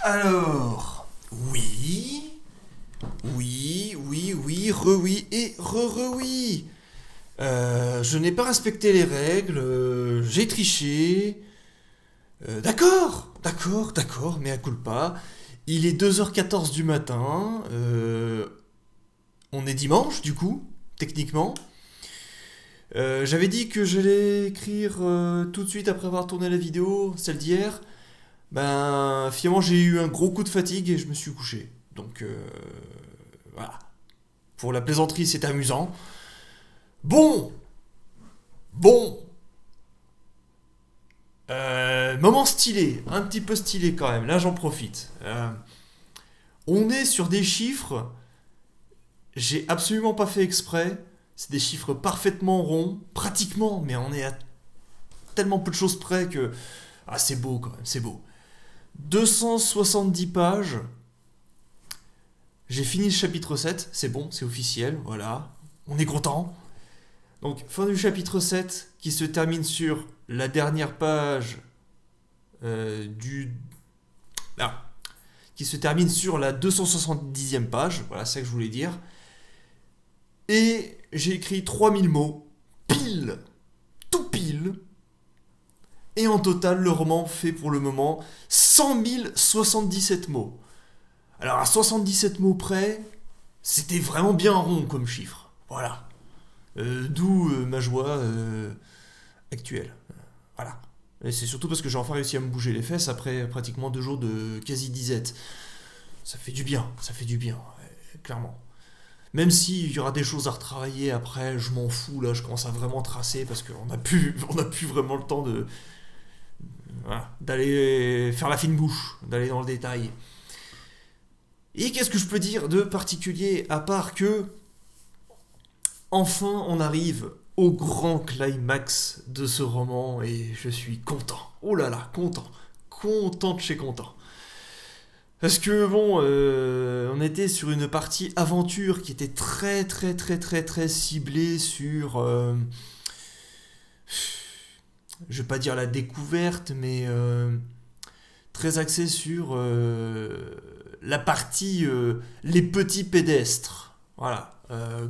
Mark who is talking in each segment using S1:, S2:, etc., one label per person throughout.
S1: Alors, oui, re-oui et re-oui. Je n'ai pas respecté les règles, j'ai triché. D'accord, mea culpa. Il est 2h14 du matin, on est dimanche du coup, techniquement. J'avais dit que j'allais écrire tout de suite après avoir tourné la vidéo, celle d'hier. Ben, finalement, j'ai eu un gros coup de fatigue et je me suis couché. Donc, voilà. Pour la plaisanterie, c'est amusant. Bon, bon. Moment stylé, un petit peu stylé quand même. Là, j'en profite. On est sur des chiffres. J'ai absolument pas fait exprès. C'est des chiffres parfaitement ronds, pratiquement, mais on est à tellement peu de choses près que. Ah, c'est beau quand même, c'est beau. 270 pages. J'ai fini le chapitre 7, c'est bon, c'est officiel, voilà. On est content. Donc, fin du chapitre 7 qui se termine sur la dernière page du. Ah, qui se termine sur la 270e page, voilà, c'est ça que je voulais dire. Et j'ai écrit 3000 mots, pile, tout pile. Et en total, le roman fait pour le moment 100 077 mots. Alors à 77 mots près, c'était vraiment bien rond comme chiffre. Voilà. D'où ma joie actuelle. Voilà. Et c'est surtout parce que j'ai enfin réussi à me bouger les fesses après pratiquement 2 jours de quasi disette. Ça fait du bien, clairement. Même s'il y aura des choses à retravailler après, je m'en fous, là, je commence à vraiment tracer parce qu'on on a plus vraiment le temps de, voilà, d'aller faire la fine bouche, d'aller dans le détail. Et qu'est-ce que je peux dire de particulier à part que enfin on arrive au grand climax de ce roman et je suis content. Oh là là, content. Content de chez content. Parce que bon, on était sur une partie aventure qui était très ciblée sur, je vais pas dire la découverte, mais très axée sur la partie les petits pédestres. Voilà.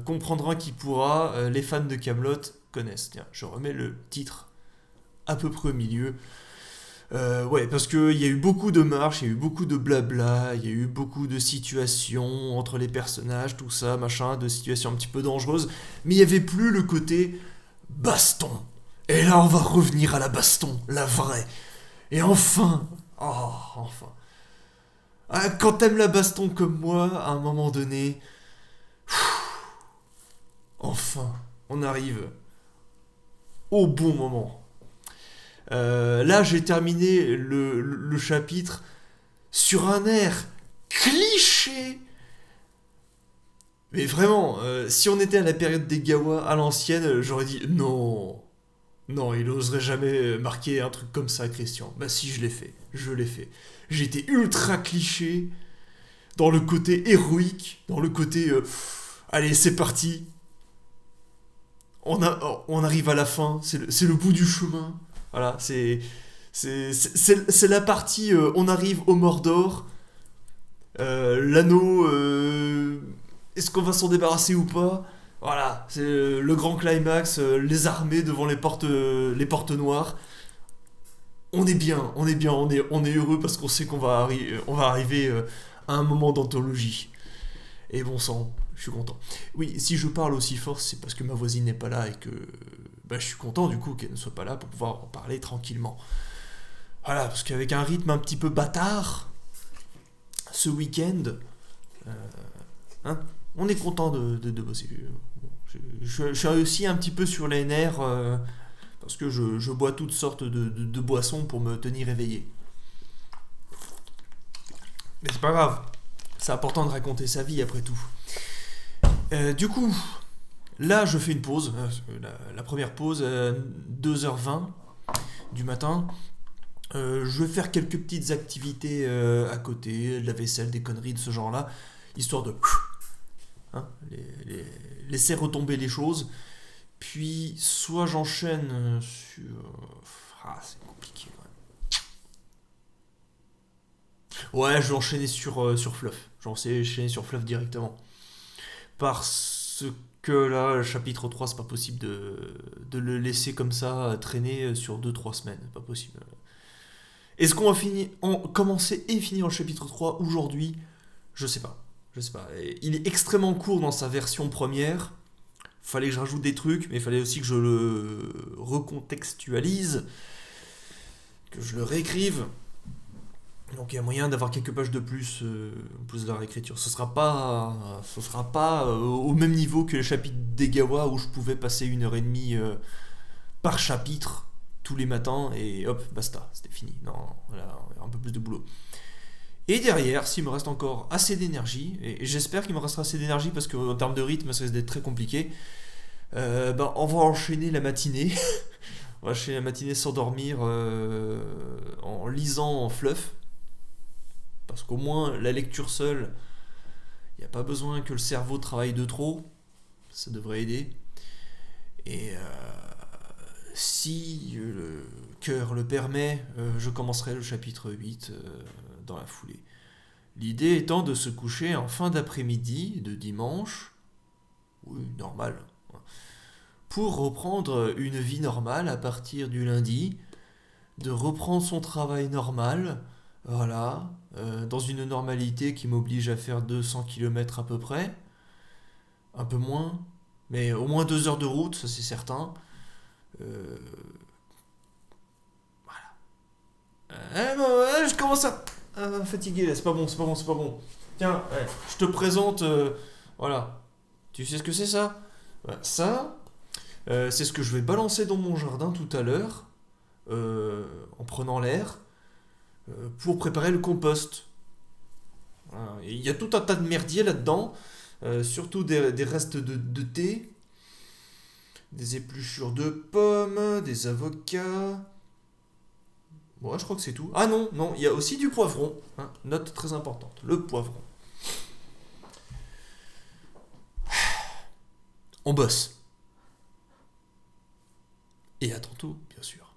S1: Comprendra qui pourra, les fans de Camelot connaissent. Tiens, je remets le titre à peu près au milieu. Ouais, parce qu'il y a eu beaucoup de marches, il y a eu beaucoup de blabla, il y a eu beaucoup de situations entre les personnages, tout ça, machin, de situations un petit peu dangereuses, mais il n'y avait plus le côté baston. Et là, on va revenir à la baston, la vraie. Et enfin, oh, enfin. Ah, quand t'aimes la baston comme moi, à un moment donné, enfin, on arrive au bon moment. Là, j'ai terminé le chapitre sur un air cliché. Mais vraiment, si on était à la période des Gawa à l'ancienne, j'aurais dit non. Non, il oserait jamais marquer un truc comme ça, Christian. Bah si, je l'ai fait. Je l'ai fait. J'étais ultra cliché dans le côté héroïque, dans le côté allez, c'est parti. On arrive à la fin, c'est le bout du chemin. Voilà, c'est la partie on arrive au Mordor. L'anneau, est-ce qu'on va s'en débarrasser ou pas? Voilà, c'est le grand climax, les armées devant les portes noires. On est heureux parce qu'on sait on va arriver à un moment d'anthologie. Et bon sang, je suis content. Oui, si je parle aussi fort, c'est parce que ma voisine n'est pas là et que bah, je suis content du coup qu'elle ne soit pas là pour pouvoir en parler tranquillement. Voilà, parce qu'avec un rythme un petit peu bâtard, ce week-end, euh, hein, on est content de bosser. Je suis aussi un petit peu sur les nerfs parce que je bois toutes sortes de boissons pour me tenir éveillé. Mais c'est pas grave, c'est important de raconter sa vie après tout. Du coup, là je fais une pause, la première pause, 2h20 du matin. Je vais faire quelques petites activités à côté, de la vaisselle, des conneries de ce genre-là, histoire de hein, laisser retomber les choses. Puis, soit j'enchaîne sur. Ah, c'est compliqué. Ouais. Ouais, je vais enchaîner sur Fluff. Je vais enchaîner sur Fluff directement. Parce que là, le chapitre 3 c'est pas possible de le laisser comme ça traîner sur 2 3 semaines. Pas possible. Est-ce qu'on va commencer et finir le chapitre 3 aujourd'hui? Je sais pas. Je sais pas. Il est extrêmement court dans sa version première. Fallait que je rajoute des trucs, mais il fallait aussi que je le recontextualise, que je le réécrive. Donc il y a moyen d'avoir quelques pages de plus, en plus de la réécriture. Ce sera pas au même niveau que les chapitres d'Egawa où je pouvais passer 1 heure et demie par chapitre tous les matins et hop, basta, c'était fini. Non, voilà, un peu plus de boulot. Et derrière, s'il me reste encore assez d'énergie, et j'espère qu'il me restera assez d'énergie parce qu'en termes de rythme, ça risque d'être très compliqué, on va enchaîner la matinée. On va enchaîner la matinée sans dormir en lisant en fluff. Parce qu'au moins, la lecture seule, il n'y a pas besoin que le cerveau travaille de trop. Ça devrait aider. Et si le cœur le permet, je commencerai le chapitre 8 dans la foulée. L'idée étant de se coucher en fin d'après-midi de dimanche, oui, normal, pour reprendre une vie normale à partir du lundi, de reprendre son travail normal, voilà, dans une normalité qui m'oblige à faire 200 km à peu près, un peu moins, mais au moins 2 heures de route, ça c'est certain. Euh, je commence à fatiguer là, c'est pas bon, c'est pas bon, c'est pas bon. Tiens, ouais, je te présente, voilà, tu sais ce que c'est ça? Ouais, ça, c'est ce que je vais balancer dans mon jardin tout à l'heure, en prenant l'air, pour préparer le compost. Voilà. Et il y a tout un tas de merdier là-dedans, surtout des restes de thé, des épluchures de pommes, des avocats. Bon, je crois que c'est tout. Ah non, non, il y a aussi du poivron. Hein, note très importante, le poivron. On bosse. Et à tantôt, bien sûr.